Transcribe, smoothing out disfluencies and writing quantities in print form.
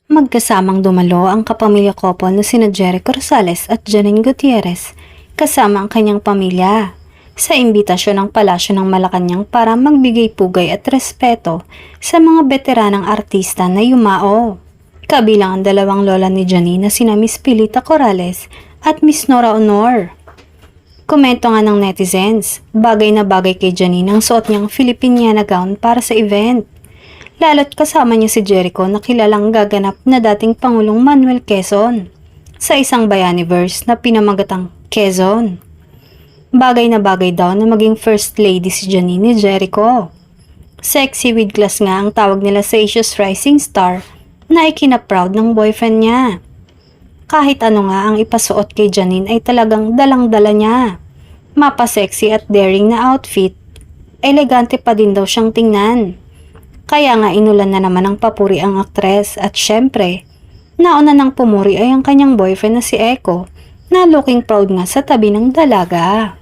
Magkasamang dumalo ang kapamilya couple na sina Jericho Rosales at Janine Gutierrez kasama ang kanyang pamilya sa imbitasyon ng Palasyo ng Malacanang para magbigay pugay at respeto sa mga veteranang artista na yumao. Kabilang ang dalawang lola ni Janine na sina Miss Pilita Corrales at Miss Nora Honor. Komento nga ng netizens, bagay na bagay kay Janine ang suot niyang Filipiniana gown para sa event. Lalo't kasama niya si Jericho na kilalang gaganap na dating Pangulong Manuel Quezon sa isang Bayaniverse na pinamagatang Quezon. Bagay na bagay daw na maging first lady si Janine ni Jericho. Sexy with class nga ang tawag nila sa Asia's Rising Star na ikinaproud ng boyfriend niya. Kahit ano nga ang ipasuot kay Janine ay talagang dalang-dala niya. Mapa-sexy at daring na outfit, elegante pa din daw siyang tingnan. Kaya nga inulan na naman ng papuri ang aktres at syempre, nauna ng pumuri ay ang kanyang boyfriend na si Echo na looking proud nga sa tabi ng dalaga.